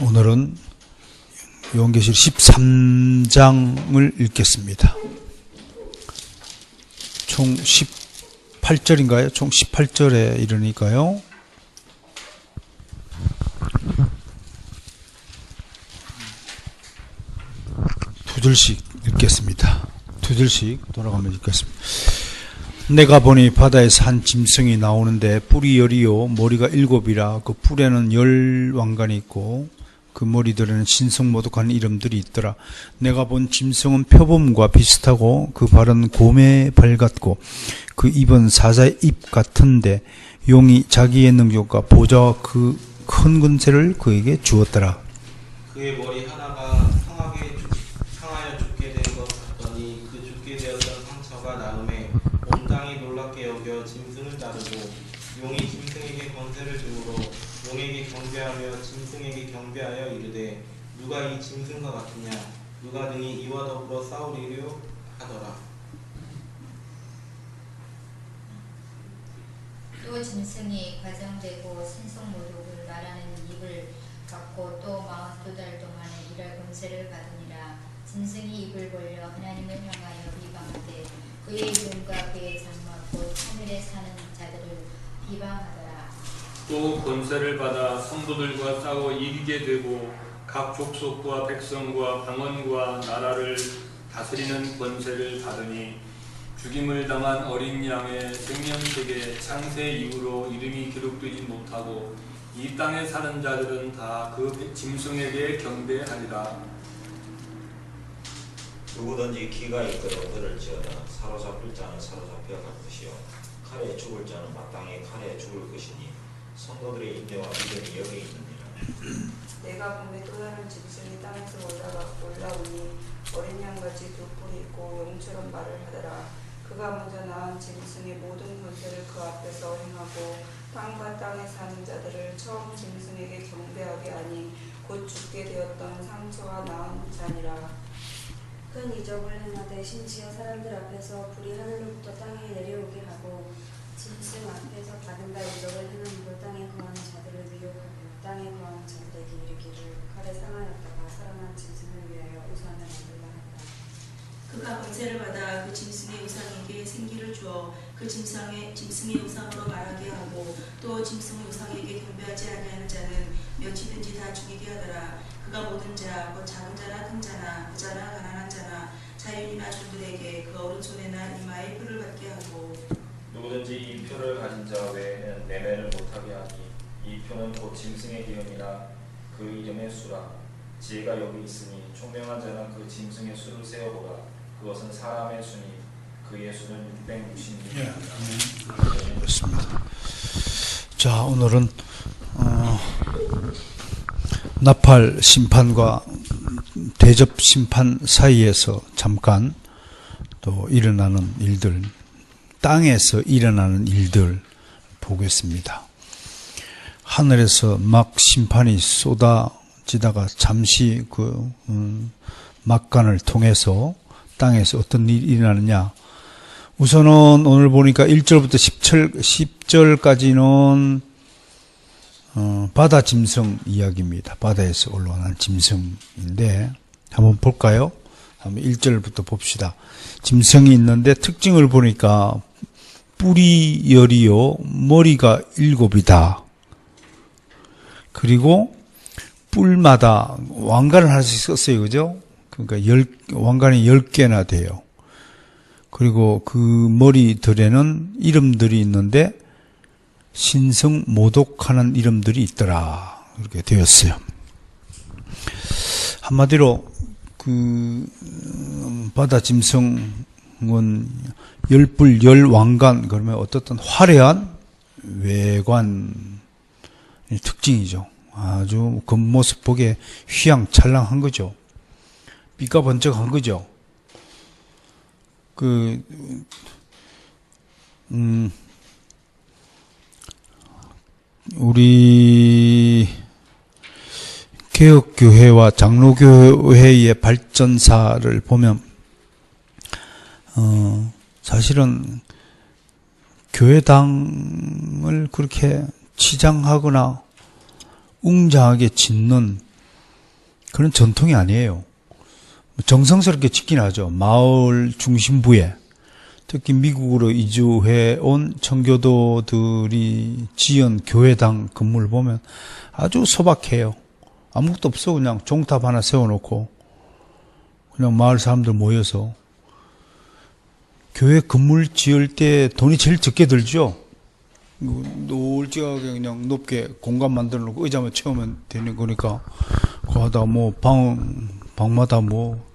오늘은 요한계시록 13장을 읽겠습니다. 총 18절인가요? 총 18절에 이르니까요. 두 절씩 읽겠습니다. 두 절씩 돌아가면서 읽겠습니다. 내가 보니 바다에서 한 짐승이 나오는데 뿔이 10이요 머리가 7이라 그 뿔에는 10 왕관이 있고 그 머리들에는 신성모독한 이름들이 있더라. 내가 본 짐승은 표범과 비슷하고 그 발은 곰의 발 같고 그 입은 사자의 입 같은데 용이 자기의 능력과 보좌와 그 큰 권세를 그에게 주었더라. 그의 머리 하나가 상하여 죽게 된 것 같더니 그 죽게 되었던 상처가 나음에 온 땅이 놀랍게 여겨 짐승을 따르고 용이 짐승에게 권세를 주므로 용에게 경배하며 짐승에게 경배하여 이르되 누가 이 짐승과 같으냐 누가 등이 이와 더불어 싸우리려 하더라. 또 짐승이 과장되고 신성모독을 말하는 입을 갖고 또 42달 동안에 일할 권세를 받으니라. 짐승이 입을 벌려 하나님을 향하여 비방하되 그의 이름과 그의 장막 곧 하늘에 사는 자들을 비방하더라. 또 권세를 받아 성도들과 싸워 이기게 되고 각 족속과 백성과 방언과 나라를 다스리는 권세를 받으니 죽임을 당한 어린 양의 생명책에 창세 이후로 이름이 기록되지 못하고 이 땅에 사는 자들은 다 그 짐승에게 경배하리라. 누구든지 기가 있거든 들을지어다. 사로잡힐 자는 사로잡혀 갈 것이요 칼에 죽을 자는 마땅히 칼에 죽을 것이니 성도들의 인내와 믿음이 여기 있느니라. 내가 보매 또 다른 짐승이 땅에서 올라오니 어린 양같이 두 뿔이 있고 용처럼 말을 하더라. 그가 먼저 낳은 짐승의 모든 권세를 그 앞에서 행하고 땅과 땅에 사는 자들을 처음 짐승에게 경배하게 하니 곧 죽게 되었던 상처가 나은 자니라. 큰 이적을 행하되 심지어 사람들 앞에서 불이 하늘로부터 땅에 내려오게 하고 짐승 앞에서 받은 바 이적을 행함으로 땅에 거하는 자들을 미혹하고 땅에 거하는 자들에게 이르기를 칼에 상하였다가 살아난 짐승을 위하여 우상을 만들라 한다. 그가 권세를 받아 그 짐승의 우상에게 생기를 주어 그 짐승의 우상으로 말하게 하고 또 짐승의 우상에게 경배하지 아니하는 자는 몇이든지 다 죽이게 하더라. 그가 모든 자, 곧 작은 자나 큰 자나 부자나 가난한 자나 자유인이나 종들에게 그 오른손에나 이마에 표를 받게 하고 누구든지 이 표를 가진 자 외에는 매매를 못하게 하니 이 표는 곧 짐승의 기업이나 그 이름의 수라. 지혜가 여기 있으니 총명한 자는 그 짐승의 수를 세어보라. 그것은 사람의 수니 그의 수는 666입니다. 그렇습니다. 자, 오늘은 나팔 심판과 대접 심판 사이에서 잠깐 또 일어나는 일들, 땅에서 일어나는 일들 보겠습니다. 하늘에서 막 심판이 쏟아지다가 잠시 그 막간을 통해서 땅에서 어떤 일이 일어나느냐. 우선은 오늘 보니까 1절부터 10절까지는 바다 짐승 이야기입니다. 바다에서 올라오는 짐승인데 한번 볼까요? 한번 1절부터 봅시다. 짐승이 있는데 특징을 보니까 뿔이 10이요 머리가 7이다. 그리고 뿔마다 왕관을 하나씩 썼어요. 그죠? 그러니까 왕관이 10개나 돼요. 그리고 그 머리들에는 이름들이 있는데 신성 모독하는 이름들이 있더라. 이렇게 되었어요. 한마디로 그 바다 짐승은 10뿔 10왕관 그러면 어떻든 화려한 외관 특징이죠. 아주 겉모습 보기에 휘황찬란한 거죠. 삐까번쩍한 거죠. 우리 개혁교회와 장로교회의 발전사를 보면 사실은 교회당을 그렇게 치장하거나 웅장하게 짓는 그런 전통이 아니에요. 정성스럽게 짓긴 하죠. 마을 중심부에 특히 미국으로 이주해 온 청교도들이 지은 교회당 건물을 보면 아주 소박해요. 아무것도 없어. 그냥 종탑 하나 세워놓고 그냥 마을 사람들 모여서. 교회 건물 지을 때 돈이 제일 적게 들죠. 놀지하게 그냥 높게 공간 만들어 놓고 의자만 채우면 되는 거니까 그거 하다 뭐 방마다 뭐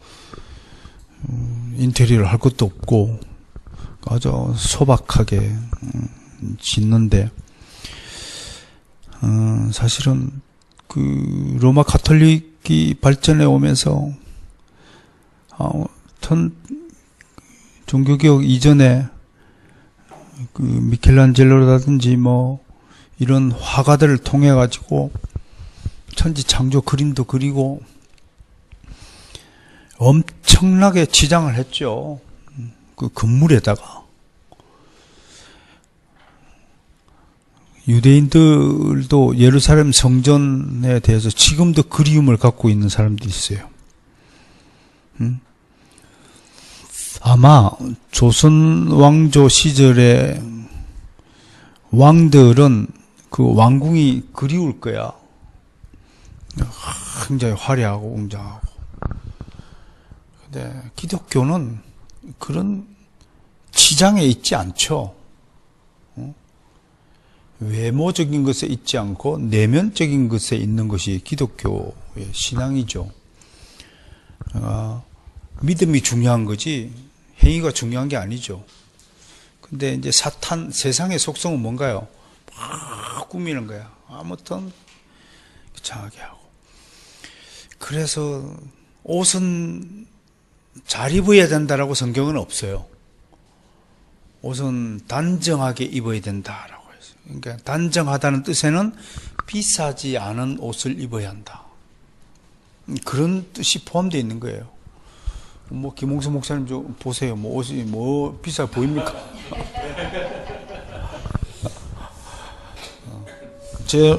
인테리어를 할 것도 없고 아주 소박하게 짓는데 사실은 그 로마 가톨릭이 발전해 오면서 종교개혁 이전에 그 미켈란젤로라든지 뭐 이런 화가들을 통해 가지고 천지창조 그림도 그리고 엄청나게 치장을 했죠. 그 건물에다가. 유대인들도 예루살렘 성전에 대해서 지금도 그리움을 갖고 있는 사람도 있어요. 아마 조선 왕조 시절에 왕들은 그 왕궁이 그리울 거야. 굉장히 화려하고 웅장하고. 근데 기독교는 그런 치장에 있지 않죠. 외모적인 것에 있지 않고 내면적인 것에 있는 것이 기독교의 신앙이죠. 믿음이 중요한 거지 행위가 중요한 게 아니죠. 근데 이제 사탄, 세상의 속성은 뭔가요? 막 꾸미는 거야. 아무튼 이상하게 하고. 그래서 옷은 잘 입어야 된다라고 성경은 없어요. 옷은 단정하게 입어야 된다라고 했어요. 그러니까 단정하다는 뜻에는 비싸지 않은 옷을 입어야 한다. 그런 뜻이 포함되어 있는 거예요. 뭐 김홍수 목사님 좀 보세요. 뭐 옷이 뭐 비싸 보입니까?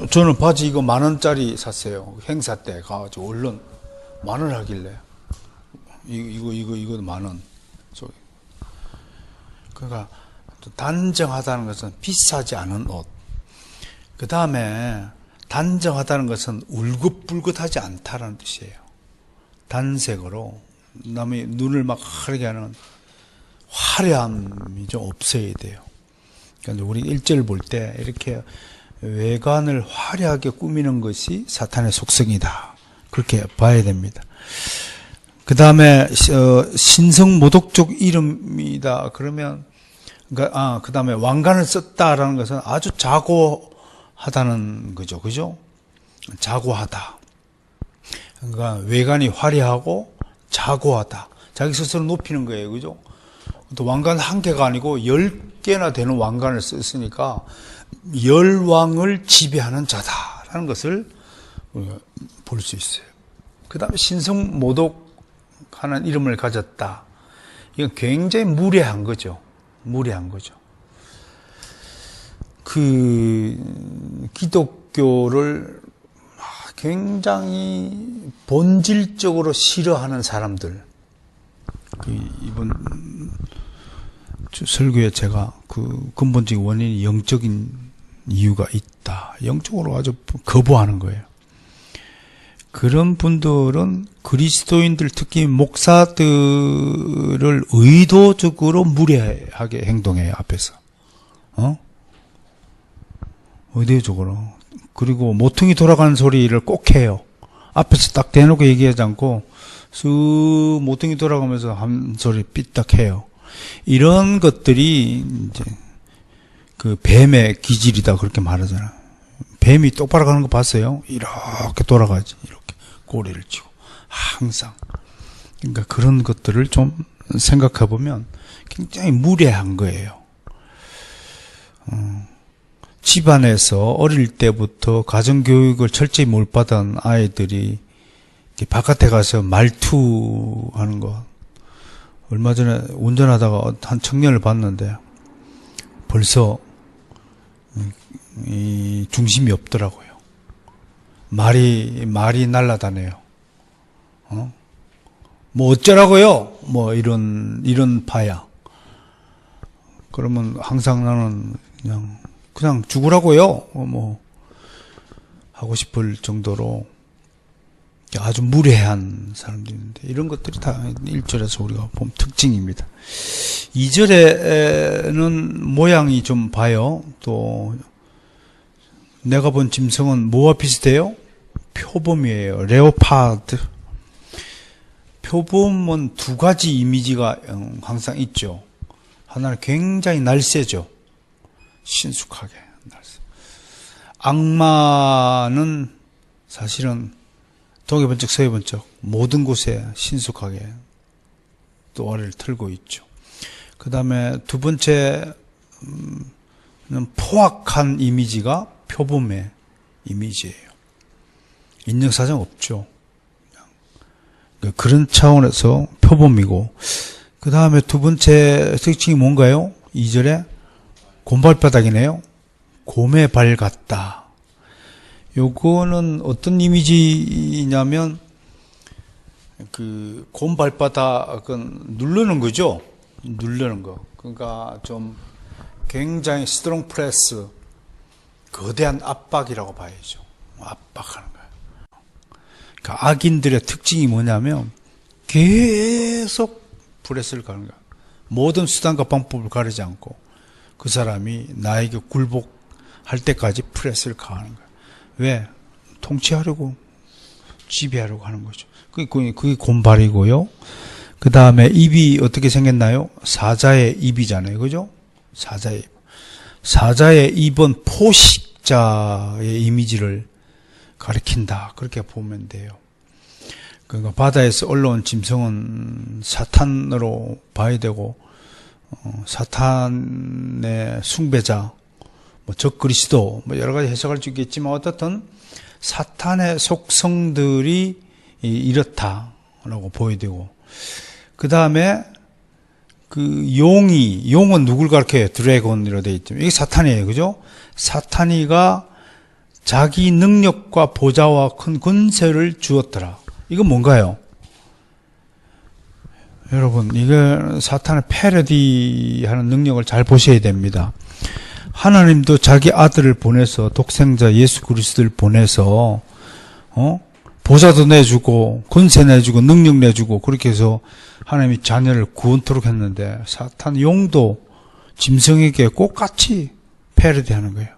저는 바지 이거 10,000원짜리 샀어요. 행사 때 가가지고 얼른 10,000원 하길래 이거 10,000원. 그러니까 단정하다는 것은 비싸지 않은 옷. 그 다음에 단정하다는 것은 울긋불긋하지 않다라는 뜻이에요. 단색으로 남의 눈을 막 하게 하는 화려함이 좀 없어야 돼요. 그러니까 우리 1절 볼 때 이렇게 외관을 화려하게 꾸미는 것이 사탄의 속성이다. 그렇게 봐야 됩니다. 그 다음에 신성모독적 이름이다. 그러면 그 다음에 왕관을 썼다라는 것은 아주 자고하다는 거죠. 그죠? 자고하다. 그러니까 외관이 화려하고 자고하다. 자기 스스로 높이는 거예요. 그죠? 또 왕관 한 개가 아니고 10개나 되는 왕관을 썼으니까 열왕을 지배하는 자다라는 것을 우리가 볼 수 있어요. 그 다음에 신성모독하는 이름을 가졌다. 이건 굉장히 무례한 거죠. 무례한 거죠. 그 기독교를 굉장히 본질적으로 싫어하는 사람들. 이번 설교에 제가 그 근본적인 원인이 영적인 이유가 있다. 영적으로 아주 거부하는 거예요. 그런 분들은 그리스도인들 특히 목사들을 의도적으로 무례하게 행동해요. 앞에서. 의도적으로. 그리고 모퉁이 돌아가는 소리를 꼭 해요. 앞에서 딱 대놓고 얘기하지 않고 쑥 모퉁이 돌아가면서 한 소리 삐딱 해요. 이런 것들이 이제 그 뱀의 기질이다 그렇게 말하잖아요. 뱀이 똑바로 가는 거 봤어요? 이렇게 돌아가지. 이렇게 꼬리를 치고 항상. 그러니까 그런 것들을 좀 생각해 보면 굉장히 무례한 거예요. 집안에서 어릴 때부터 가정교육을 철저히 못 받은 아이들이 바깥에 가서 말투하는 거. 얼마 전에 운전하다가 한 청년을 봤는데 벌써 이 중심이 없더라고요. 말이 날아다녀요. 뭐 어쩌라고요? 뭐 이런 파야. 그러면 항상 나는 그냥 죽으라고요? 뭐 하고 싶을 정도로 아주 무례한 사람들인데, 이런 것들이 다 1절에서 우리가 보면 특징입니다. 2절에는 모양이 좀 봐요. 또 내가 본 짐승은 뭐와 비슷해요? 표범이에요. 레오파드. 표범은 두 가지 이미지가 항상 있죠. 하나는 굉장히 날쌔죠. 신숙하게 날쌔. 악마는 사실은 동해번쩍 서해번쩍 모든 곳에 신숙하게 또어를 틀고 있죠. 그 다음에 두 번째는 포악한 이미지가 표범의 이미지예요. 인정사정 없죠. 그런 차원에서 표범이고, 그 다음에 두 번째 특징이 뭔가요? 2절에 곰발바닥이네요. 곰의 발 같다. 요거는 어떤 이미지냐면, 그 곰발바닥은 누르는 거죠. 누르는 거. 그러니까 좀 굉장히 스트롱 프레스, 거대한 압박이라고 봐야죠. 압박하는 거예요. 그러니까 악인들의 특징이 뭐냐면 계속 프레스를 가는 거예요. 모든 수단과 방법을 가리지 않고 그 사람이 나에게 굴복할 때까지 프레스를 가하는 거예요. 왜? 통치하려고, 지배하려고 하는 거죠. 그게 곰발이고요. 그 다음에 입이 어떻게 생겼나요? 사자의 입이잖아요. 그죠? 사자의 입은 포식자의 이미지를 가리킨다. 그렇게 보면 돼요. 그러니까 바다에서 올라온 짐승은 사탄으로 봐야 되고, 사탄의 숭배자, 뭐 적그리스도, 뭐 여러 가지 해석할 수 있겠지만 어떻든 사탄의 속성들이 이렇다라고 보여야 되고, 그 다음에 용은 누굴 가르쳐요? 드래곤이라고 되어 있죠. 이게 사탄이에요. 그죠? 사탄이가 자기 능력과 보좌와 큰 권세를 주었더라. 이건 뭔가요? 여러분, 이게 사탄의 패러디하는 능력을 잘 보셔야 됩니다. 하나님도 자기 아들을 보내서, 독생자 예수 그리스도를 보내서 보좌도 내주고 권세 내주고 능력 내주고, 그렇게 해서 하나님이 자녀를 구원토록 했는데, 사탄 용도 짐승에게 똑같이 패러디하는 거예요.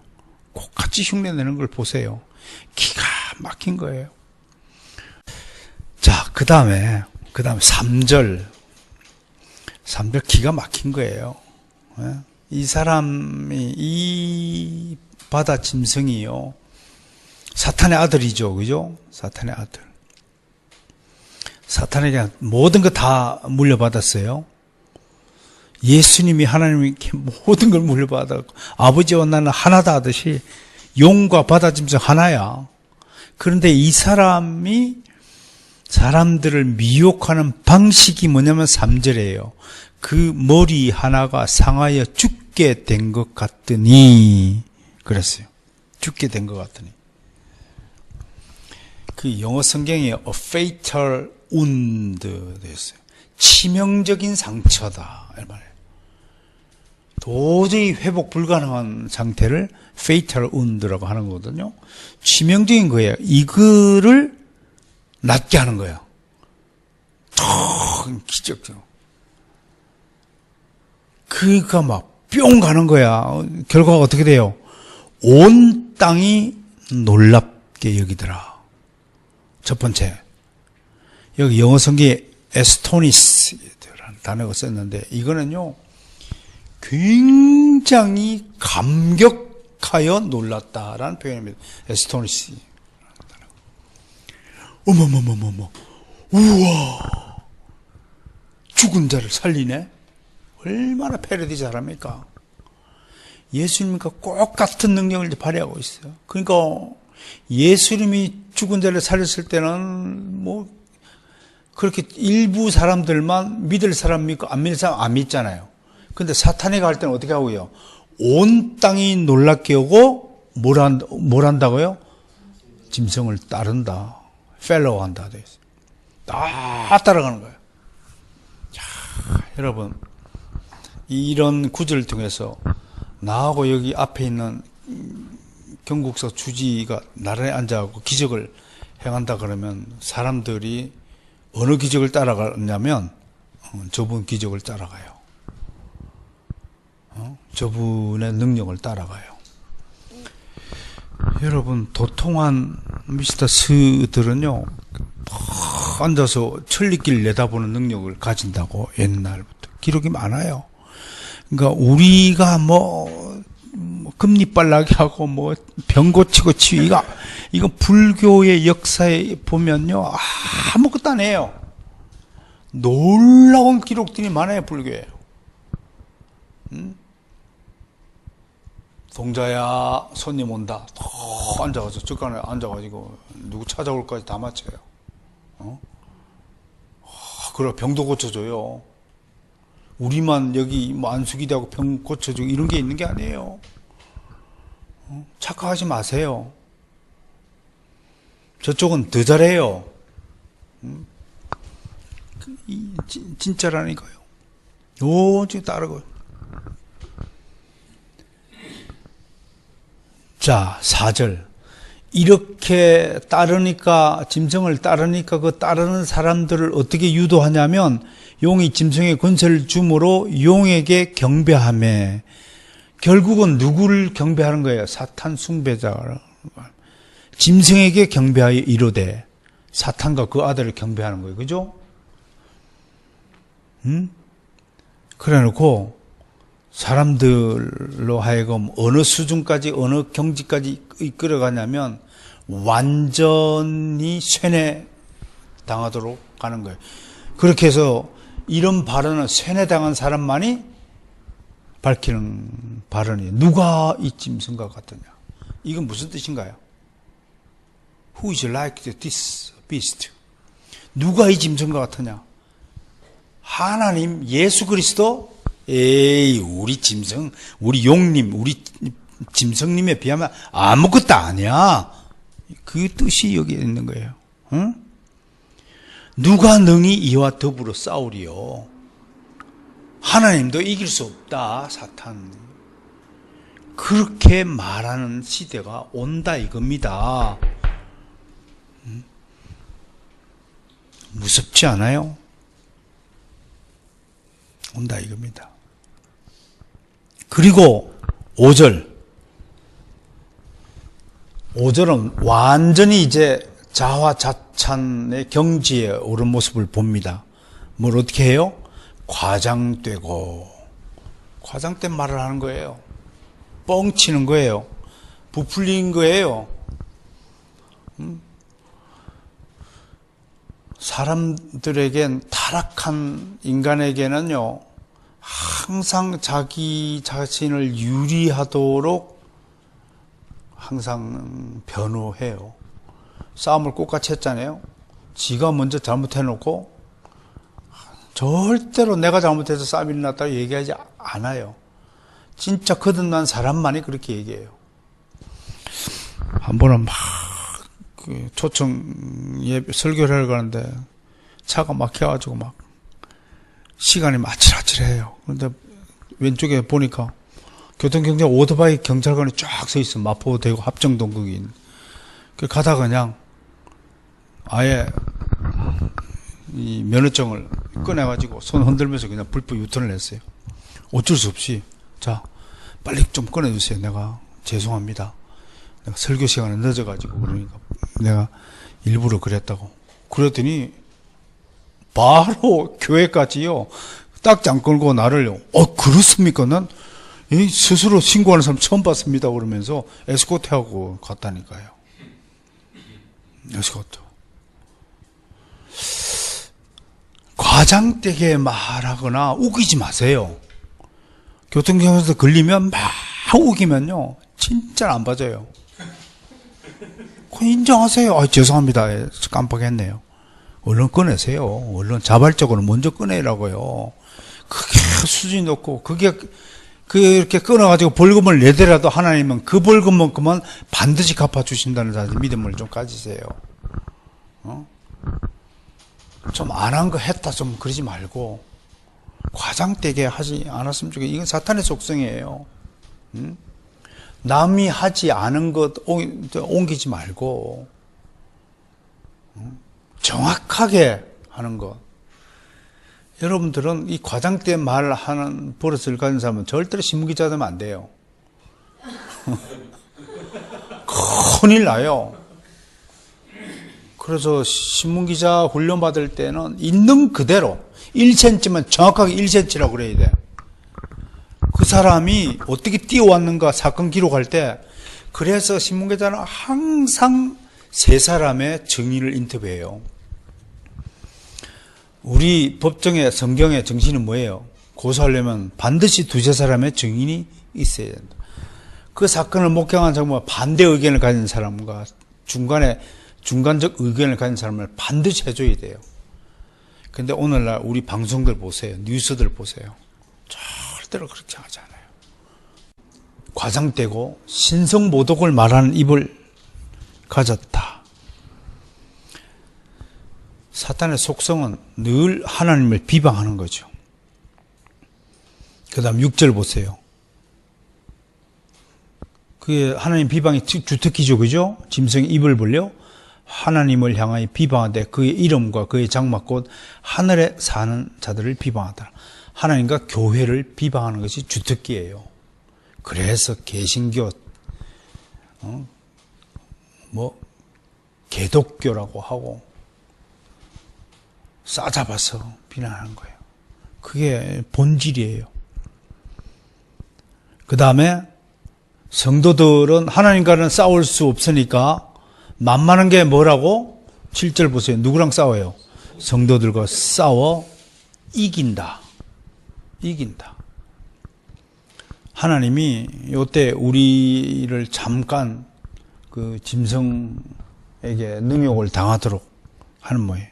똑같이 흉내내는 걸 보세요. 기가 막힌 거예요. 자, 그 다음에 3절 기가 막힌 거예요. 이 사람이, 이 바다 짐승이요, 사탄의 아들이죠. 그죠? 사탄의 아들. 사탄에게 모든 거 다 물려받았어요. 예수님이 하나님께 모든 걸 물려받았고, 아버지와 나는 하나다 하듯이 용과 바다 짐승 하나야. 그런데 이 사람이 사람들을 미혹하는 방식이 뭐냐면 3절이에요. 그 머리 하나가 상하여 죽게 된 것 같더니, 그랬어요. 죽게 된 것 같더니. 그 영어 성경에 a fatal wound 되었어요. 치명적인 상처다, 이 말이에요. 도저히 회복 불가능한 상태를 fatal wound라고 하는 거거든요. 치명적인 거예요. 이거를 낫게 하는 거예요. 기적적으로. 그가 막 뿅 가는 거야. 결과가 어떻게 돼요? 온 땅이 놀랍게 여기더라. 첫 번째, 여기 영어 성경에 에스토니스라는 단어가 썼는데, 이거는요 굉장히 감격하여 놀랐다라는 표현입니다. 에스토니스. 어머머머머머, 우와, 죽은 자를 살리네. 얼마나 패러디 잘합니까? 예수님과 꼭 같은 능력을 발휘하고 있어요. 그러니까 예수님이 죽은 자를 살렸을 때는 뭐 그렇게 일부 사람들만 믿을 사람 믿고 안 믿을 사람 안 믿잖아요. 근데 사탄이 갈 때는 어떻게 하고요? 온 땅이 놀랍게 오고 뭘 한다고요? 짐승을 따른다. 펠로우 한다. 다 따라가는 거예요. 자, 여러분, 이런 구절을 통해서 나하고 여기 앞에 있는 경국사 주지가 나란히 앉아갖고 기적을 행한다 그러면 사람들이 어느 기적을 따라가냐면 저분 기적을 따라가요. 저분의 능력을 따라가요. 여러분, 도통한 미스터 스들은요, 앉아서 천리길 내다보는 능력을 가진다고 옛날부터 기록이 많아요. 그러니까 우리가 금리 빨라게 하고 병 고치고 이거 불교의 역사에 보면요, 아무것도 안 해요. 놀라운 기록들이 많아요, 불교에. 동자야, 손님 온다. 더 앉아가지고, 적간에 앉아가지고, 누구 찾아올까지 다 맞춰요. 그래, 병도 고쳐줘요. 우리만 여기 안수기도 하고 병 고쳐주고 이런 게 있는 게 아니에요. 착각하지 마세요. 저쪽은 더 잘해요. 진짜라니까요. 오직 따르고. 자, 4절. 이렇게 따르니까, 짐승을 따르니까 그 따르는 사람들을 어떻게 유도하냐면, 용이 짐승의 권세를 주므로 용에게 경배하며, 결국은 누구를 경배하는 거예요? 사탄 숭배자. 짐승에게 경배하여 이르되, 사탄과 그 아들을 경배하는 거예요. 그죠? 그래 놓고, 사람들로 하여금 어느 수준까지, 어느 경지까지 이끌어가냐면, 완전히 쇠뇌당하도록 가는 거예요. 그렇게 해서, 이런 발언은 쇠뇌당한 사람만이 밝히는 발언이에요. 누가 이 짐승과 같으냐? 이건 무슨 뜻인가요? Who is like this beast? 누가 이 짐승과 같으냐? 하나님, 예수 그리스도? 에이, 우리 짐승, 우리 용님, 우리 짐승님에 비하면 아무것도 아니야. 그 뜻이 여기 있는 거예요. 응? 누가 능히 이와 더불어 싸우리요? 하나님도 이길 수 없다, 사탄. 그렇게 말하는 시대가 온다 이겁니다. 무섭지 않아요? 온다 이겁니다. 그리고 5절은 완전히 이제 자화자찬의 경지에 오른 모습을 봅니다. 뭘 어떻게 해요? 과장되고, 과장된 말을 하는 거예요. 뻥치는 거예요. 부풀린 거예요. 사람들에겐, 타락한 인간에게는요, 항상 자기 자신을 유리하도록 항상 변호해요. 싸움을 똑같이 했잖아요. 지가 먼저 잘못해놓고 절대로 내가 잘못해서 싸움이 일어났다고 얘기하지 않아요. 진짜 거듭난 사람만이 그렇게 얘기해요. 한 번은 초청 설교를 하러 가는데 차가 막혀가지고 시간이 아찔아찔해요. 그런데 왼쪽에 보니까 교통경찰 오토바이 경찰관이 쫙 서 있어. 마포대구 합정동 거기. 가다가 그냥 아예 이 면허증을 꺼내가지고 손 흔들면서 그냥 불법 유턴을 했어요. 어쩔 수 없이 자 빨리 좀 꺼내주세요. 내가 죄송합니다. 내가 설교 시간에 늦어가지고 그러니까 내가 일부러 그랬다고. 그랬더니 바로 교회까지요. 딱지 끌고 나를 그렇습니까? 난 스스로 신고하는 사람 처음 봤습니다. 그러면서 에스코트하고 갔다니까요. 에스코트. 과장되게 말하거나 우기지 마세요. 교통경찰서 걸리면 막 우기면요. 진짜 안 봐줘요. 인정하세요. 죄송합니다. 깜빡했네요. 얼른 꺼내세요. 얼른 자발적으로 먼저 꺼내라고요. 그게 수준이 높고, 그렇게 끊어가지고 벌금을 내더라도 하나님은 그 벌금만큼은 반드시 갚아주신다는 믿음을 좀 가지세요. 좀 안 한 거 했다 좀 그러지 말고 과장되게 하지 않았으면 좋겠어요. 이건 사탄의 속성이에요. 남이 하지 않은 것 옮기지 말고 정확하게 하는 것. 여러분들은 이 과장된 말을 하는 버릇을 가진 사람은 절대로 신문기자 되면 안 돼요. 큰일 나요. 그래서 신문기자 훈련 받을 때는 있는 그대로 1cm만 정확하게 1cm라고 그래야 돼. 그 사람이 어떻게 뛰어왔는가 사건 기록할 때. 그래서 신문기자는 항상 세 사람의 증인을 인터뷰해요. 우리 법정의 성경의 정신은 뭐예요? 고소하려면 반드시 두세 사람의 증인이 있어야 된다. 그 사건을 목격한 사람과 반대 의견을 가진 사람과 중간적 의견을 가진 사람을 반드시 해줘야 돼요. 근데 오늘날 우리 방송들 보세요. 뉴스들 보세요. 절대로 그렇게 하지 않아요. 과장되고 신성모독을 말하는 입을 가졌다. 사탄의 속성은 늘 하나님을 비방하는 거죠. 그 다음 6절 보세요. 그게 하나님 비방이 주특기죠. 그죠? 짐승이 입을 벌려 하나님을 향하여 비방하되 그의 이름과 그의 장막곧 하늘에 사는 자들을 비방하다. 하나님과 교회를 비방하는 것이 주특기예요. 그래서 개신교, 개독교라고 하고 싸잡아서 비난하는 거예요. 그게 본질이에요. 그 다음에 성도들은 하나님과는 싸울 수 없으니까 만만한 게 뭐라고? 7절 보세요. 누구랑 싸워요? 성도들과 싸워 이긴다. 이긴다. 하나님이 이때 우리를 잠깐 그 짐승에게 능욕을 당하도록 하는 모양이에요.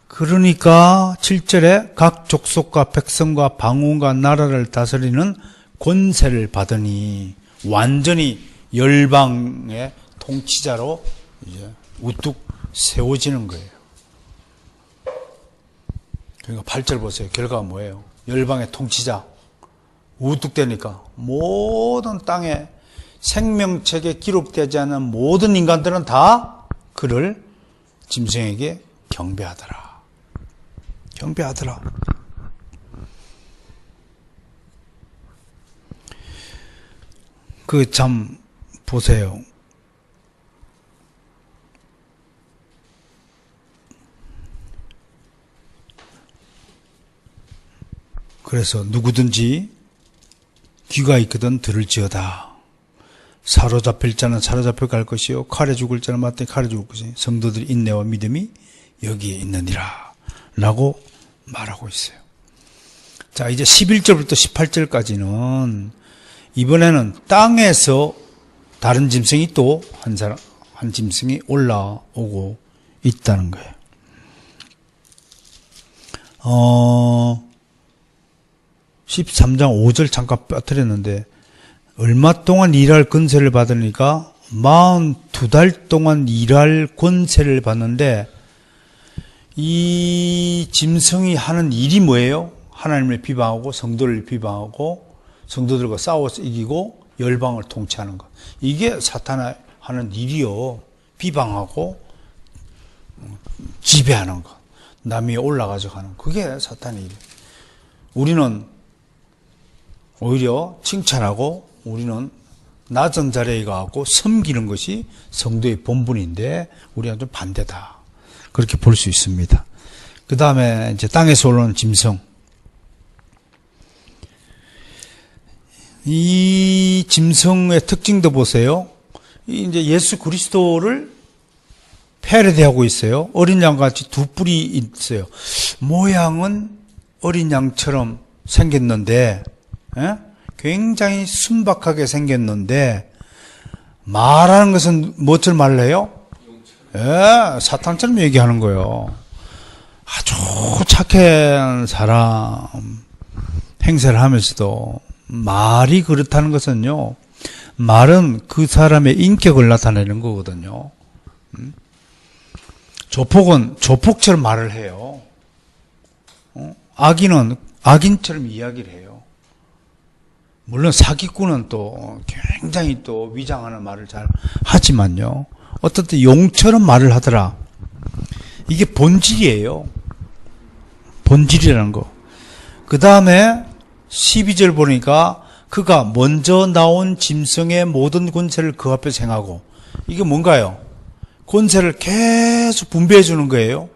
그러니까 7절에 각 족속과 백성과 방언과 나라를 다스리는 권세를 받으니 완전히 열방의 통치자로 이제 우뚝 세워지는 거예요. 그러니까 8절 보세요. 결과가 뭐예요? 열방의 통치자 우뚝 되니까 모든 땅에 생명책에 기록되지 않은 모든 인간들은 다 그를 짐승에게 경배하더라. 경배하더라. 그 참 보세요. 그래서 누구든지 귀가 있거든 들을지어다. 사로잡힐 자는 사로잡혀 갈 것이요 칼에 죽을 자는 마땅히 칼에 죽을 것이니 성도들의 인내와 믿음이 여기에 있느니라 라고 말하고 있어요. 자, 이제 11절부터 18절까지는 이번에는 땅에서 다른 짐승이 또 한 짐승이 올라오고 있다는 거예요. 13장 5절 잠깐 빠뜨렸는데 얼마 동안 일할 권세를 받으니까 42달 동안 일할 권세를 받는데 이 짐승이 하는 일이 뭐예요? 하나님을 비방하고 성도를 비방하고 성도들과 싸워서 이기고 열방을 통치하는 것. 이게 사탄이 하는 일이요. 비방하고 지배하는 것. 남 위에 올라가서 하는 것. 그게 사탄의 일이에요. 우리는 오히려 칭찬하고 우리는 낮은 자리에 가고 섬기는 것이 성도의 본분인데 우리가 좀 반대다. 그렇게 볼 수 있습니다. 그 다음에 이제 땅에서 올라오는 짐승. 이 짐승의 특징도 보세요. 이제 예수 그리스도를 패러디하고 있어요. 어린 양같이 두 뿔이 있어요. 모양은 어린 양처럼 생겼는데, 굉장히 순박하게 생겼는데, 말하는 것은 무엇을 말해요? 사탄처럼 얘기하는 거예요. 아주 착한 사람 행세를 하면서도 말이 그렇다는 것은요, 말은 그 사람의 인격을 나타내는 거거든요. 조폭은 조폭처럼 말을 해요. 악인은 악인처럼 이야기를 해요. 물론 사기꾼은 또 굉장히 또 위장하는 말을 잘 하지만요. 어떨 때 용처럼 말을 하더라. 이게 본질이에요. 본질이라는 거. 그 다음에 12절 보니까 그가 먼저 나온 짐승의 모든 권세를 그 앞에서 행하고, 이게 뭔가요? 권세를 계속 분배해 주는 거예요.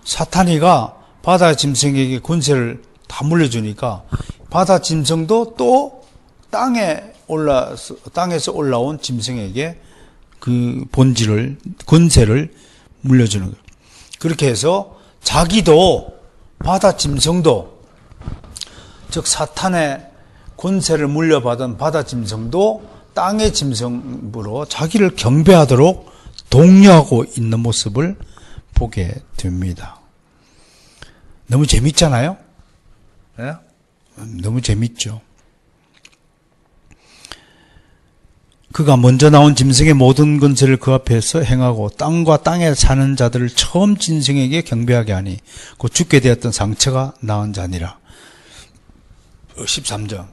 사탄이가 바다 짐승에게 권세를 다 물려주니까 바다 짐승도 또 땅에서 올라온 짐승에게 그 본질을, 권세를 물려주는 거예요. 그렇게 해서 자기도, 바다 짐승도, 즉 사탄의 권세를 물려받은 바다 짐승도 땅의 짐승으로 자기를 경배하도록 독려하고 있는 모습을 보게 됩니다. 너무 재밌잖아요? 네? 너무 재밌죠. 그가 먼저 나온 짐승의 모든 권세를 그 앞에서 행하고 땅과 땅에 사는 자들을 처음 짐승에게 경배하게 하니 곧 죽게 되었던 상처가 나은 자니라. 13절.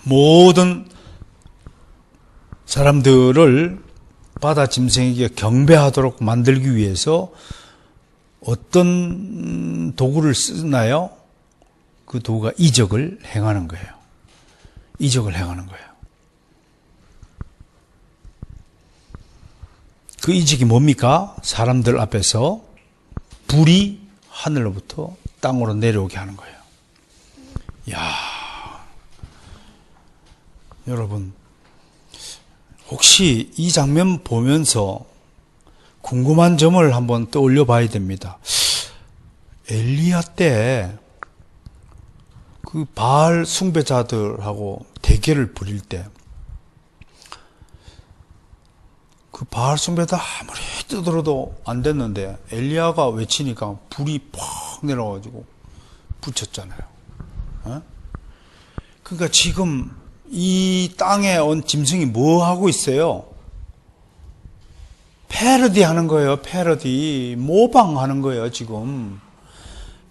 모든 사람들을 바다 짐승에게 경배하도록 만들기 위해서 어떤 도구를 쓰나요? 그 도구가 이적을 행하는 거예요. 이적을 행하는 거예요. 그 이적이 뭡니까? 사람들 앞에서 불이 하늘로부터 땅으로 내려오게 하는 거예요. 이야, 여러분, 혹시 이 장면 보면서 궁금한 점을 한번 떠올려 봐야 됩니다. 엘리야 때 그 바알 숭배자들하고 대결을 벌일 때 그 바알 숭배자 아무리 떠들어도 안 됐는데 엘리야가 외치니까 불이 팍 내려가지고 붙였잖아요. 그러니까 지금 이 땅에 온 짐승이 뭐 하고 있어요? 패러디 하는 거예요. 패러디. 모방하는 거예요, 지금.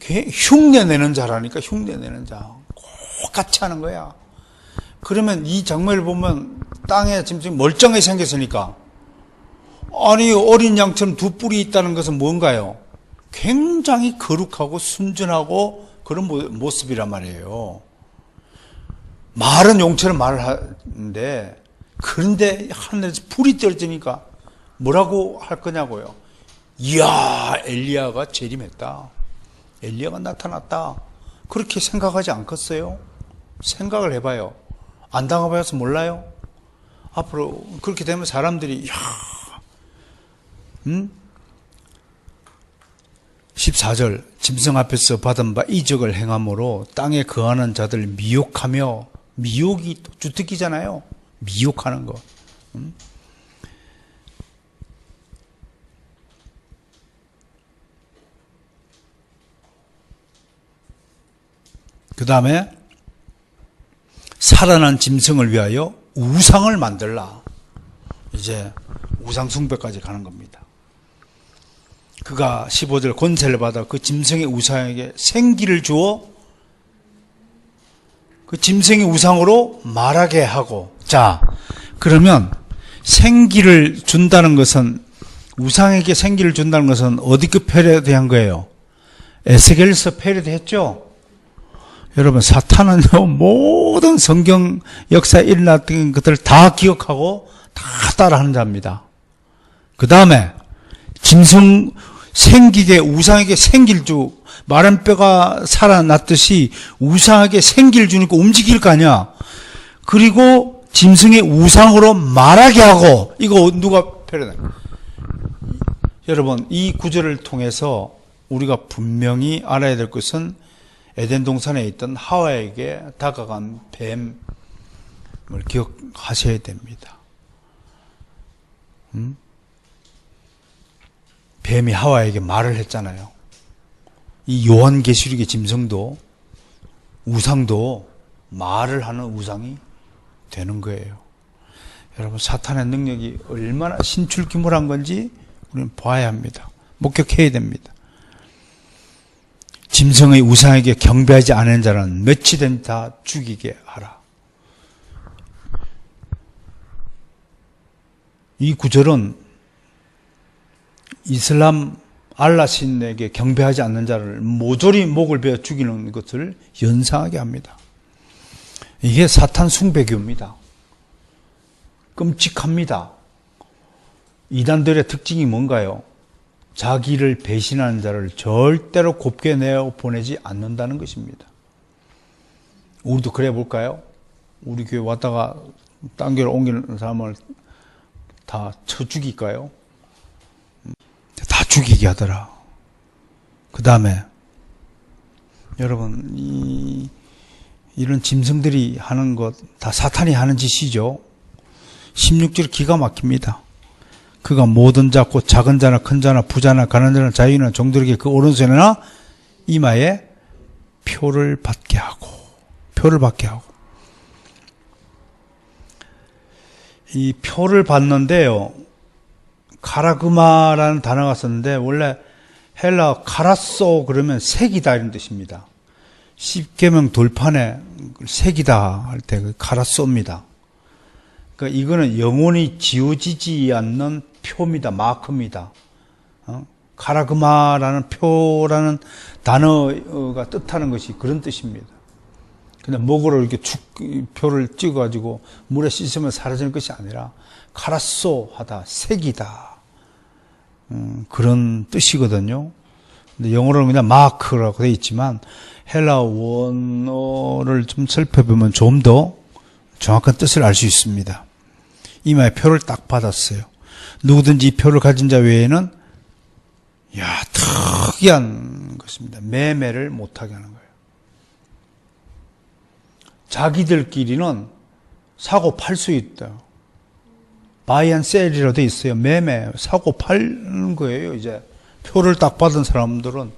흉내내는 자라니까, 흉내내는 자. 똑같이 하는 거야. 그러면 이 장면을 보면 땅에 짐승이 멀쩡하게 생겼으니까, 아니, 어린 양처럼 두 뿔이 있다는 것은 뭔가요? 굉장히 거룩하고 순전하고 그런 모습이란 말이에요. 말은 용처럼 말을 하는데, 그런데 하늘에서 불이 떨어지니까 뭐라고 할 거냐고요. 이야, 엘리야가 재림했다. 엘리야가 나타났다. 그렇게 생각하지 않겠어요? 생각을 해봐요. 안 당해봐서 몰라요? 앞으로 그렇게 되면 사람들이, 이야, 14절, 짐승 앞에서 받은 바 이적을 행함으로 땅에 거하는 자들 미혹하며, 미혹이 주특기잖아요. 미혹하는 거. 그 다음에 살아난 짐승을 위하여 우상을 만들라. 이제 우상 숭배까지 가는 겁니다. 그가 15절 권세를 받아 그 짐승의 우상에게 생기를 주어 그 짐승의 우상으로 말하게 하고. 자, 그러면 생기를 준다는 것은, 우상에게 생기를 준다는 것은 어디 그 패러디한 거예요? 에스겔서 패러디했죠? 여러분, 사탄은요, 모든 성경 역사에 일어났던 것들을 다 기억하고 다 따라하는 자입니다. 그 다음에 짐승 생기게, 우상에게 생기를 주, 마른 뼈가 살아났듯이 우상에게 생기를 주니까 움직일 거 아니야. 그리고 짐승의 우상으로 말하게 하고. 이거 누가 패러디? 여러분, 이 구절을 통해서 우리가 분명히 알아야 될 것은 에덴 동산에 있던 하와에게 다가간 뱀을 기억하셔야 됩니다. 뱀이 하와에게 말을 했잖아요. 이 요한계시록의 짐승도, 우상도 말을 하는 우상이 되는 거예요. 여러분, 사탄의 능력이 얼마나 신출귀몰한 건지 우리는 봐야 합니다. 목격해야 됩니다. 짐승의 우상에게 경배하지 않은 자는 몇이든 다 죽이게 하라. 이 구절은 이슬람 알라 신에게 경배하지 않는 자를 모조리 목을 베어 죽이는 것을 연상하게 합니다. 이게 사탄 숭배교입니다. 끔찍합니다. 이단들의 특징이 뭔가요? 자기를 배신하는 자를 절대로 곱게 내어 보내지 않는다는 것입니다. 우리도 그래 볼까요? 우리 교회 왔다가 딴 교회로 옮기는 사람을 다 쳐 죽일까요? 다 죽이게 하더라. 그 다음에 여러분, 이런 짐승들이 하는 것 다 사탄이 하는 짓이죠. 16절 기가 막힙니다. 그가 모든 자 곧 작은 자나 큰 자나 부자나 가난한 자나 자유인이나 종들에게 그 오른손이나 이마에 표를 받게 하고 이 표를 받는데요, 카라그마라는 단어가 썼는데 원래 헬라 카라소 그러면 색이다 이런 뜻입니다. 십계명 돌판에 색이다 할 때 카라소입니다. 그러니까 이거는 영원히 지워지지 않는 표입니다. 마크입니다. 카라그마라는 표라는 단어가 뜻하는 것이 그런 뜻입니다. 그냥 목으로 이렇게 표를 찍어가지고 물에 씻으면 사라지는 것이 아니라 카라소 하다, 색이다. 그런 뜻이거든요. 근데 영어로는 그냥 마크라고 되어 있지만 헬라 원어를 좀 살펴보면 좀 더 정확한 뜻을 알 수 있습니다. 이마에 표를 딱 받았어요. 누구든지 이 표를 가진 자 외에는 특이한 것입니다. 매매를 못하게 하는 거예요. 자기들끼리는 사고 팔 수 있다. 바이 앤 셀이라고 돼 있어요. 매매, 사고 파는 거예요. 이제 표를 딱 받은 사람들은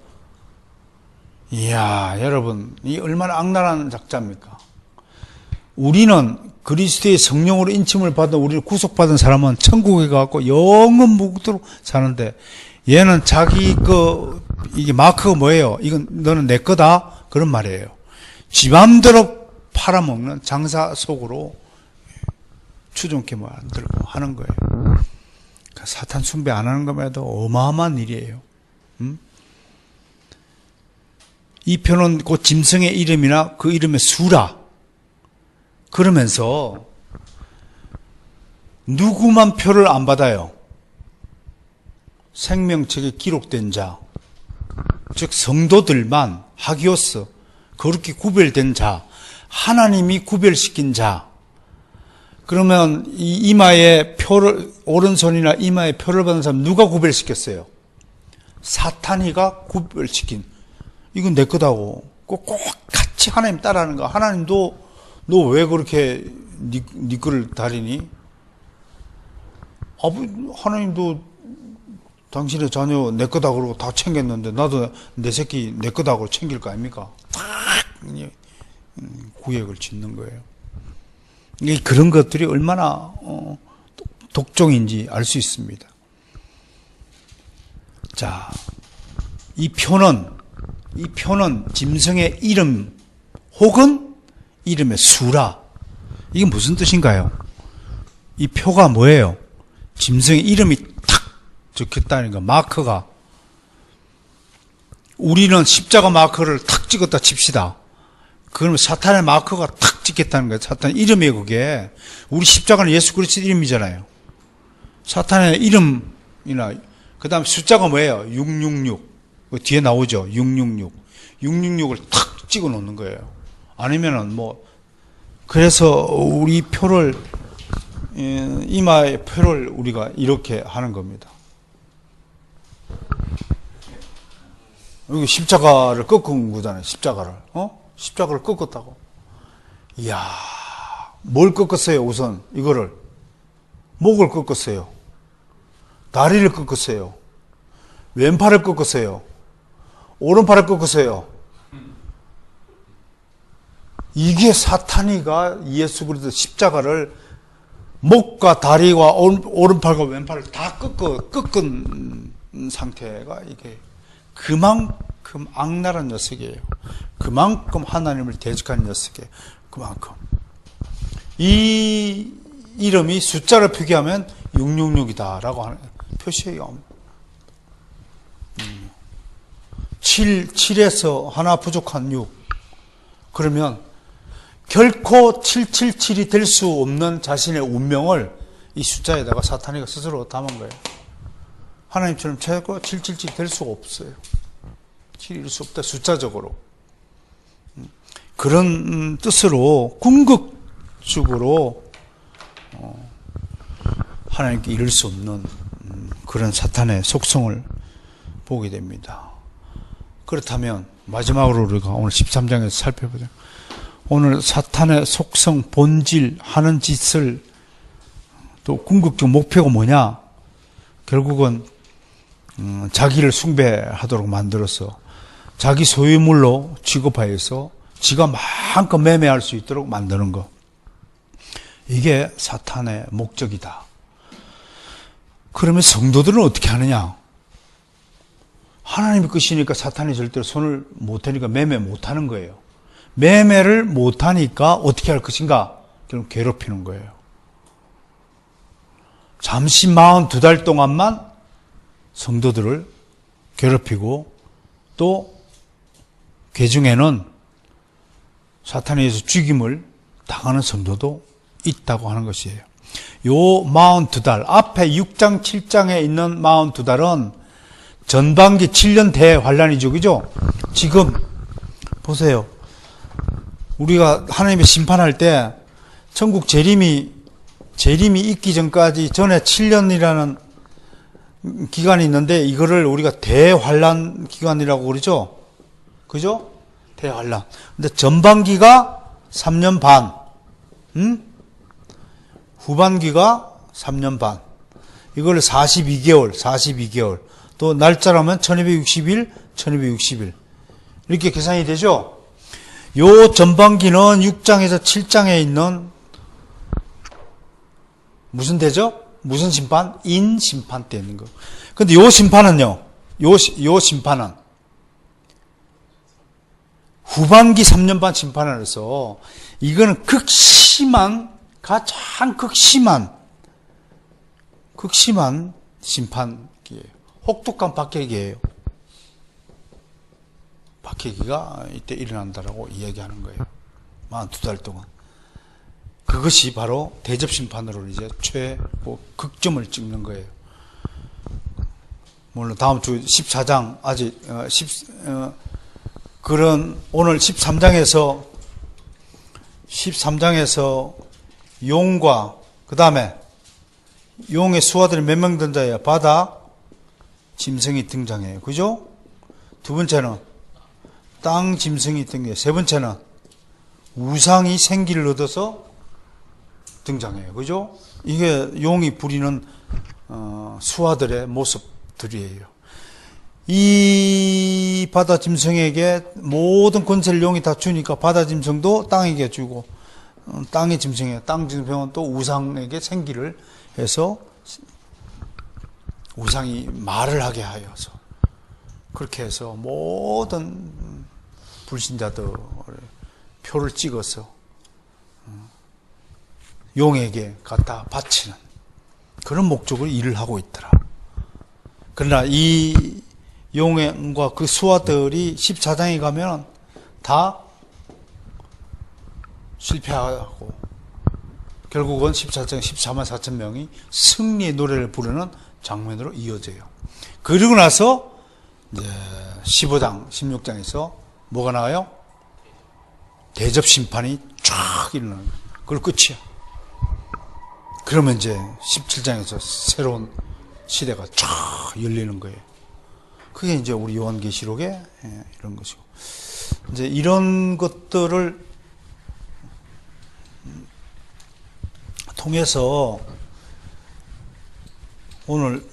이야, 여러분, 이 얼마나 악랄한 작자입니까? 우리는 그리스도의 성령으로 인침을 받은, 우리를 구속받은 사람은 천국에 가고 영원 무국도로 사는데, 얘는 자기 이게 마크가 뭐예요? 이건 너는 내 거다? 그런 말이에요. 지 맘대로 팔아먹는 장사 속으로 추종케 만들고 하는 거예요. 그러니까 사탄 숭배 안 하는 것만 해도 어마어마한 일이에요. 이 표는 곧 짐승의 이름이나 그 이름의 수라. 그러면서 누구만 표를 안 받아요? 생명책에 기록된 자, 즉 성도들만, 하기오스, 거룩히 구별된 자, 하나님이 구별시킨 자. 그러면 이 이마에 표를, 오른손이나 이마에 표를 받은 사람 누가 구별시켰어요? 사탄이가 구별시킨. 이건 내 거다고. 꼭 같이 하나님 따라하는 거. 하나님도 너 왜 그렇게 네 거를 다리니? 하나님도 당신의 자녀 내 거다 그러고 다 챙겼는데 나도 내 새끼 내 거다 그러고 챙길 거 아닙니까? 딱 구획을 짓는 거예요. 그런 것들이 얼마나 독종인지 알 수 있습니다. 자, 이 표는 짐승의 이름 혹은 이름의 수라. 이게 무슨 뜻인가요? 이 표가 뭐예요? 짐승의 이름이 탁 적혔다는 거, 마크가. 우리는 십자가 마크를 탁 찍었다 칩시다. 그러면 사탄의 마크가 탁 찍혔다는 거예요. 사탄의 이름이에요, 그게. 우리 십자가는 예수 그리스도 이름이잖아요. 사탄의 이름이나, 그 다음 숫자가 뭐예요? 666. 뒤에 나오죠? 666. 666을 탁 찍어 놓는 거예요. 아니면은 그래서 우리 표를, 이마의 표를 우리가 이렇게 하는 겁니다. 여기 십자가를 꺾은 거잖아요. 십자가를. 십자가를 꺾었다고. 이야, 뭘 꺾었어요, 우선? 이거를. 목을 꺾었어요. 다리를 꺾었어요. 왼팔을 꺾었어요. 오른팔을 꺾었어요. 이게 사탄이가 예수 그리스도 십자가를 목과 다리와 오른팔과 왼팔을 다 꺾은 상태가 이게 그만큼 악랄한 녀석이에요. 그만큼 하나님을 대적하는 녀석이에요. 그만큼. 이 이름이 숫자를 표기하면 666이다라고 하는 표시예요. 7에서 하나 부족한 6. 그러면 결코 777이 될 수 없는 자신의 운명을 이 숫자에다가 사탄이가 스스로 담은 거예요. 하나님처럼 최고 777이 될 수가 없어요. 7일 수 없다, 숫자적으로. 그런 뜻으로 궁극적으로 하나님께 이룰 수 없는 그런 사탄의 속성을 보게 됩니다. 그렇다면 마지막으로 우리가 오늘 13장에서 살펴보자. 오늘 사탄의 속성, 본질, 하는 짓을 또 궁극적 목표가 뭐냐? 결국은 자기를 숭배하도록 만들어서 자기 소유물로 취급하여서 지가 마음껏 매매할 수 있도록 만드는 것. 이게 사탄의 목적이다. 그러면 성도들은 어떻게 하느냐? 하나님의 것이니까 사탄이 절대로 손을 못하니까 매매 못하는 거예요. 매매를 못하니까 어떻게 할 것인가? 결국 괴롭히는 거예요. 잠시 42달 동안만 성도들을 괴롭히고 또 괴중에는 사탄에 의해서 죽임을 당하는 성도도 있다고 하는 것이에요. 요 42달, 앞에 6장, 7장에 있는 42달은 전반기 7년 대환란이죠. 그죠? 지금 보세요. 우리가 하나님의 심판할 때 천국 재림이 있기 전까지 전에 7년이라는 기간이 있는데 이거를 우리가 대환란 기간이라고 그러죠. 그죠? 대환란. 근데 전반기가 3년 반. 후반기가 3년 반. 이걸 42개월. 또 날짜라면 1260일, 1260일. 이렇게 계산이 되죠? 요 전반기는 6장에서 7장에 있는 무슨 대죠? 무슨 심판? 인심판 때 있는 거. 근데 요 심판은요, 요 심판은 후반기 3년 반 심판을 해서 이거는 가장 극심한 심판기예요. 혹독한 박해기예요. 박해기가 이때 일어난다라고 이야기하는 거예요. 42달 동안. 그것이 바로 대접심판으로 이제 최고 극점을 찍는 거예요. 물론 다음 주 14장 아직 그런 오늘 13장에서 용과 그 다음에 용의 수하들이 몇 명 등장해요? 바다 짐승이 등장해요. 그죠? 두 번째는 땅 짐승이 등장해요. 세 번째는 우상이 생기를 얻어서 등장해요. 그죠? 이게 용이 부리는 수하들의 모습들이에요. 이 바다 짐승에게 모든 권세를 용이 다 주니까 바다 짐승도 땅에게 주고 땅의 짐승은 또 우상에게 생기를 해서 우상이 말을 하게 하여서 그렇게 해서 모든 불신자들 표를 찍어서 용에게 갖다 바치는 그런 목적으로 일을 하고 있더라. 그러나 이 용과 그 수하들이 14장에 가면 다 실패하고 결국은 14장 14만 4천 명이 승리의 노래를 부르는 장면으로 이어져요. 그리고 나서 이제 15장, 16장에서 뭐가 나와요? 대접 심판이 쫙 일어나는 거예요. 그걸 끝이야. 그러면 이제 17장에서 새로운 시대가 쫙 열리는 거예요. 그게 이제 우리 요한계시록의 이런 것이고. 이제 이런 것들을 통해서 오늘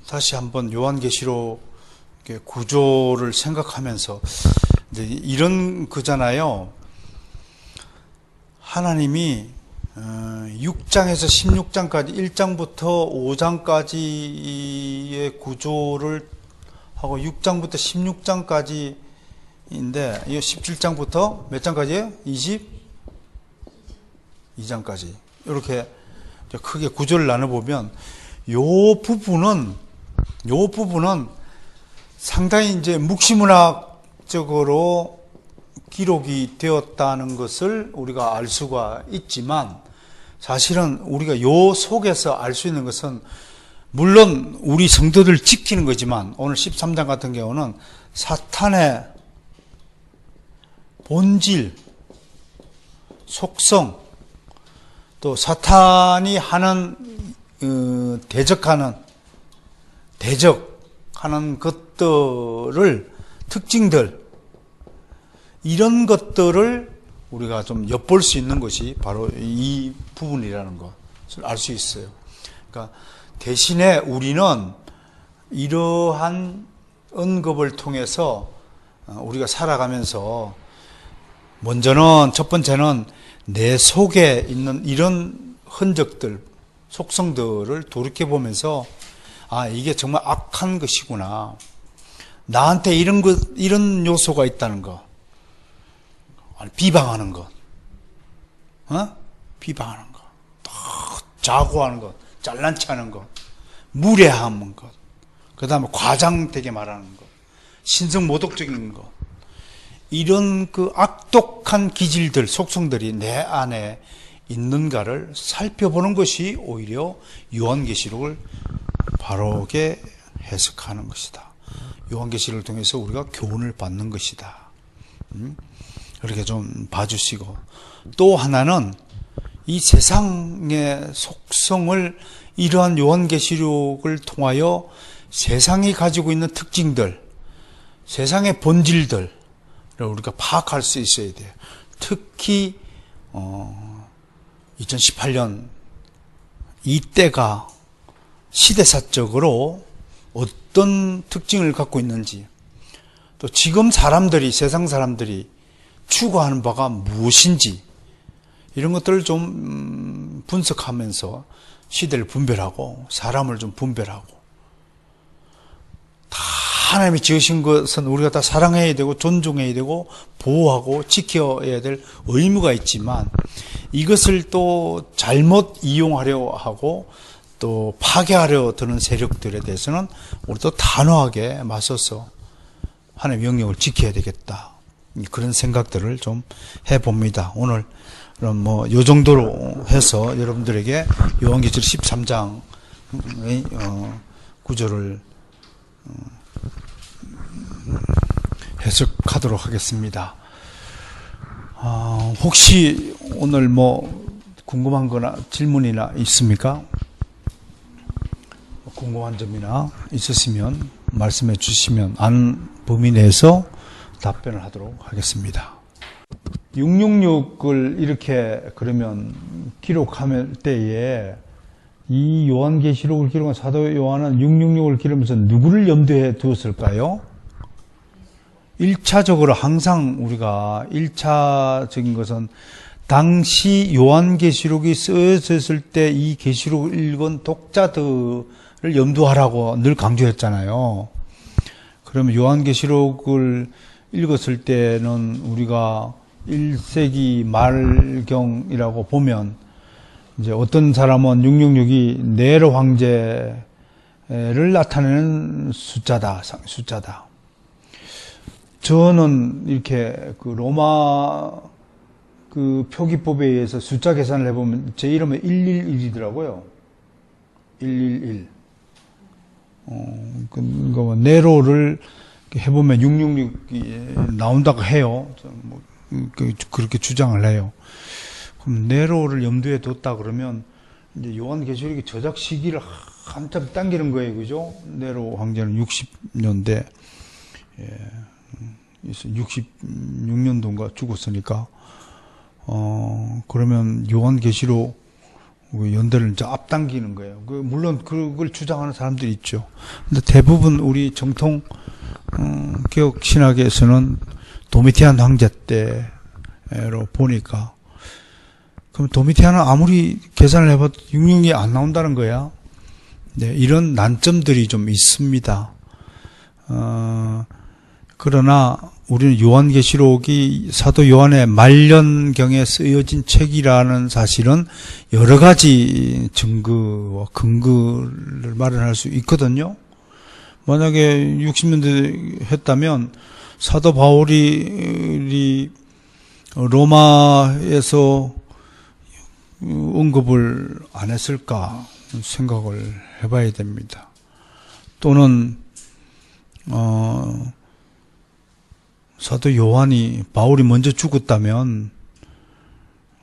다시 한번 요한계시록의 구조를 생각하면서 이제 이런 거잖아요. 하나님이 6장에서 16장까지 1장부터 5장까지의 구조를 하고 6장부터 16장까지인데 이 17장부터 몇 장까지예요? 22장까지 이렇게 크게 구조를 나눠보면 요 부분은 상당히 이제 묵시문학적으로 기록이 되었다는 것을 우리가 알 수가 있지만 사실은 우리가 요 속에서 알 수 있는 것은 물론 우리 성도들 지키는 거지만 오늘 13장 같은 경우는 사탄의 본질, 속성, 또 사탄이 하는 대적하는 것들을 특징들 이런 것들을 우리가 좀 엿볼 수 있는 것이 바로 이 부분이라는 것을 알 수 있어요. 그러니까 대신에 우리는 이러한 언급을 통해서 우리가 살아가면서 첫 번째는 내 속에 있는 이런 흔적들, 속성들을 돌이켜보면서 이게 정말 악한 것이구나. 나한테 이런 요소가 있다는 것. 비방하는 것, 비방하는 것, 자고하는 것, 잘난치 하는 것, 무례한 것, 그 다음에 과장되게 말하는 것, 신성모독적인 것, 이런 그 악독한 기질들, 속성들이 내 안에 있는가를 살펴보는 것이 오히려 요한계시록을 바르게 해석하는 것이다. 요한계시록을 통해서 우리가 교훈을 받는 것이다. 그렇게 좀 봐주시고, 또 하나는 이 세상의 속성을 이러한 요한계시록을 통하여 세상이 가지고 있는 특징들, 세상의 본질들을 우리가 파악할 수 있어야 돼요. 특히 2018년 이때가 시대사적으로 어떤 특징을 갖고 있는지, 또 지금 세상 사람들이 추구하는 바가 무엇인지 이런 것들을 좀 분석하면서 시대를 분별하고 사람을 좀 분별하고, 다 하나님이 지으신 것은 우리가 다 사랑해야 되고 존중해야 되고 보호하고 지켜야 될 의무가 있지만 이것을 또 잘못 이용하려 하고 또 파괴하려 드는 세력들에 대해서는 우리도 단호하게 맞서서 하나님의 영역을 지켜야 되겠다. 그런 생각들을 좀 해봅니다. 오늘 그럼 요 정도로 해서 여러분들에게 요한계시록 13장의 구조를 해석하도록 하겠습니다. 혹시 오늘 궁금한 거나 질문이나 있습니까? 궁금한 점이나 있으시면 말씀해 주시면 아는 범위 내에서 답변을 하도록 하겠습니다. 666을 이렇게 그러면 기록할 때에 이 요한계시록을 기록한 사도 요한은 666을 기록하면서 누구를 염두에 두었을까요? 1차적으로 항상 우리가 1차적인 것은 당시 요한계시록이 쓰여졌을 때 이 계시록을 읽은 독자들을 염두하라고 늘 강조했잖아요. 그러면 요한계시록을 읽었을 때는 우리가 1세기 말경이라고 보면 이제 어떤 사람은 666이 네로 황제를 나타내는 숫자다. 저는 이렇게 그 로마 그 표기법에 의해서 숫자 계산을 해보면 제 이름은 111이더라고요. 111. 그러니까 네로를 해보면 666이 나온다고 해요. 그렇게 주장을 해요. 그럼 네로를 염두에 뒀다 그러면 이제 요한계시록의 저작 시기를 한참 당기는 거예요, 그죠? 네로 황제는 60년대, 66년도인가 죽었으니까, 그러면 요한계시록 연대를 이제 앞당기는 거예요. 물론 그걸 주장하는 사람들이 있죠. 근데 대부분 우리 정통 개혁 신학에서는 도미티안 황제 때로 보니까 그럼 도미티아는 아무리 계산을 해봐도 666이 안 나온다는 거야. 네, 이런 난점들이 좀 있습니다. 그러나 우리는 요한계시록이 사도 요한의 말년경에 쓰여진 책이라는 사실은 여러 가지 증거와 근거를 마련할 수 있거든요. 만약에 60년대 했다면 사도 바울이 로마에서 언급을 안 했을까 생각을 해봐야 됩니다. 또는 사도 요한이 바울이 먼저 죽었다면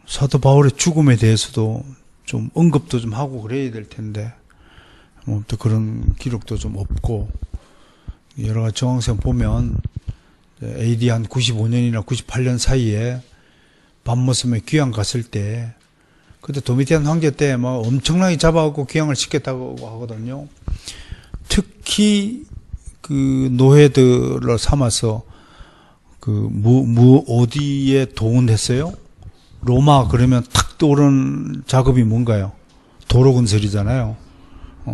사도 바울의 죽음에 대해서도 좀 언급도 좀 하고 그래야 될 텐데 또 그런 기록도 좀 없고 여러 가지 정황상 보면 AD 한 95년이나 98년 사이에 밤모섬에 귀양 갔을 때 그때 도미티안 황제 때 막 엄청나게 잡아갖고 귀양을 시켰다고 하거든요. 특히 그 노예들을 삼아서 어디에 동원했어요? 로마 그러면 탁 떠오르는 작업이 뭔가요? 도로 건설이잖아요.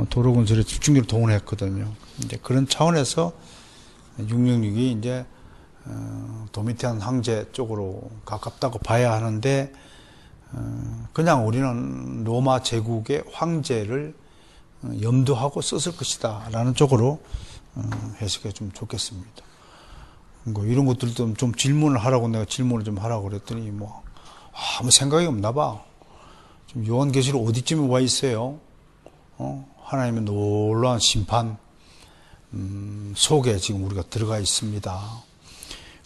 도로 건설에 집중적으로 동원했거든요. 이제 그런 차원에서 666이 이제 도미티안 황제 쪽으로 가깝다고 봐야 하는데 그냥 우리는 로마 제국의 황제를 염두하고 썼을 것이다 라는 쪽으로 해석해 주면 좋겠습니다. 이런 것들도 좀 질문을 하라고 내가 질문을 좀 하라고 그랬더니 아무 생각이 없나 봐. 지금 요한계시록 어디쯤에 와 있어요? 하나님의 놀라운 심판 속에 지금 우리가 들어가 있습니다.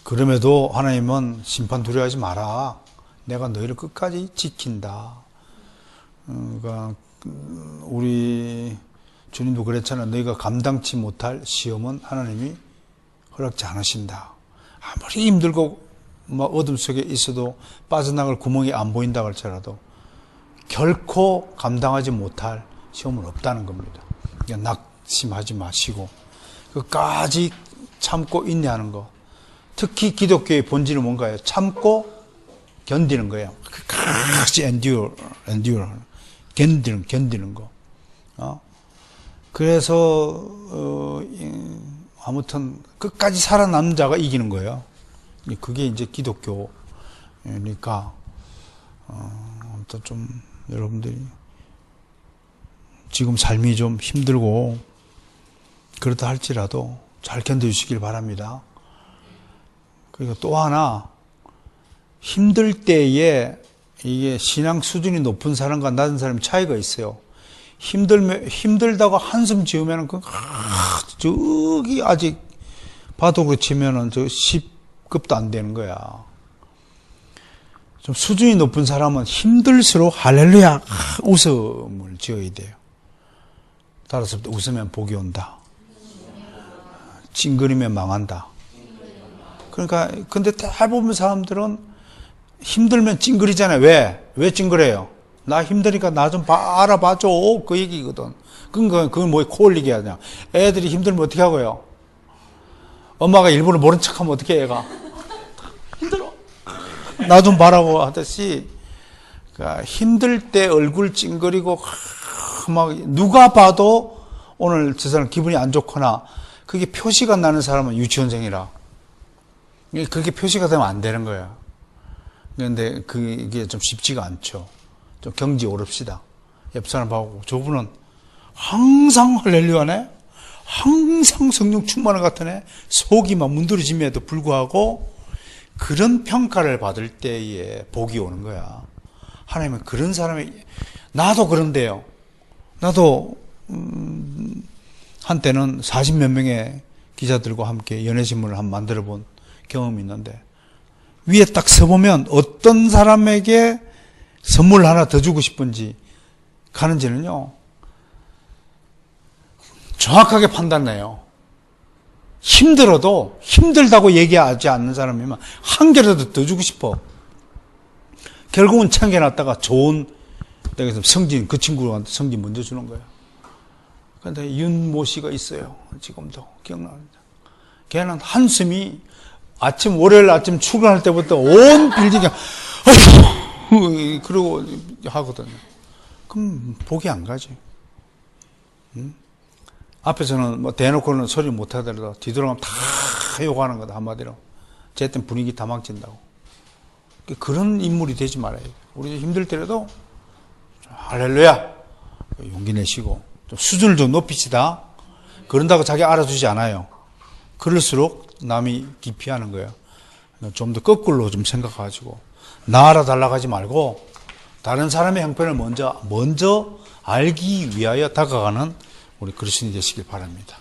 그럼에도 하나님은 심판 두려워하지 마라. 내가 너희를 끝까지 지킨다. 그러니까 우리 주님도 그랬잖아. 너희가 감당치 못할 시험은 하나님이 허락지 않으신다. 아무리 힘들고 어둠 속에 있어도 빠져나갈 구멍이 안 보인다 할지라도 결코 감당하지 못할 시험은 없다는 겁니다. 그러니까 낙심하지 마시고 끝까지 참고 인내하는 거. 특히 기독교의 본질은 뭔가요? 참고 견디는 거예요. 끝까지 endure, 견디는 거. 그래서 아무튼 끝까지 살아남는 자가 이기는 거예요. 그게 이제 기독교니까 아무튼 좀 여러분들이 지금 삶이 좀 힘들고 그렇다 할지라도 잘 견뎌주시길 바랍니다. 그리고 또 하나 힘들 때에 이게 신앙 수준이 높은 사람과 낮은 사람의 차이가 있어요. 힘들다고 한숨 지으면은 저기 아직 바둑으로 치면은 저 10급도 안 되는 거야. 좀 수준이 높은 사람은 힘들수록 할렐루야 웃음을 지어야 돼요. 따라서 웃으면 복이 온다. 찡그리면 망한다. 그러니까 근데 대부분 사람들은 힘들면 찡그리잖아요. 왜 찡그려요? 나 힘드니까 나 좀 알아봐줘. 그 얘기거든. 그건 뭐 코 올리게 하냐. 애들이 힘들면 어떻게 하고요? 엄마가 일부러 모른 척하면 어떻게 해, 얘가? 힘들어. 나 좀 봐라고 하듯이, 그러니까 힘들 때 얼굴 찡그리고, 막, 누가 봐도 오늘 저 사람 기분이 안 좋거나, 그게 표시가 나는 사람은 유치원생이라. 그렇게 표시가 되면 안 되는 거야. 그런데 그게 좀 쉽지가 않죠. 좀 경지 오릅시다. 옆 사람 보고 저분은 항상 할렐루야네, 항상 성령 충만한 것 같으네, 속이 막 문드러짐에도 불구하고 그런 평가를 받을 때에 복이 오는 거야. 하나님은 그런 사람이, 나도 그런데요. 나도 한때는 40몇 명의 기자들과 함께 연예신문을 한 만들어 본 경험이 있는데 위에 딱 서보면 어떤 사람에게 선물 하나 더 주고 싶은지 가는지는요 정확하게 판단해요. 힘들어도 힘들다고 얘기하지 않는 사람이면 한 개라도 더 주고 싶어. 결국은 챙겨놨다가 좋은 내가 성진, 그 친구한테 성진 먼저 주는 거예요. 그런데 윤모 씨가 있어요. 지금도 기억납니다. 걔는 한숨이 월요일 아침 출근할 때부터 온 빌딩이 그러고 하거든요. 그럼 복이 안 가지. 앞에서는 뭐 대놓고는 소리 못 하더라도 뒤돌아가면 다 욕하는 거다, 한마디로. 쟤 때문에 분위기 다 망친다고. 그런 인물이 되지 말아요. 우리 힘들 때라도 할렐루야 용기 내시고 좀 수준을 좀 높이시다. 그런다고 자기 알아주지 않아요. 그럴수록 남이 기피하는 거예요. 좀 더 거꾸로 좀 생각해가지고 나 알아달라고 하지 말고 다른 사람의 형편을 먼저 알기 위하여 다가가는 우리 그리스도인이 되시길 바랍니다.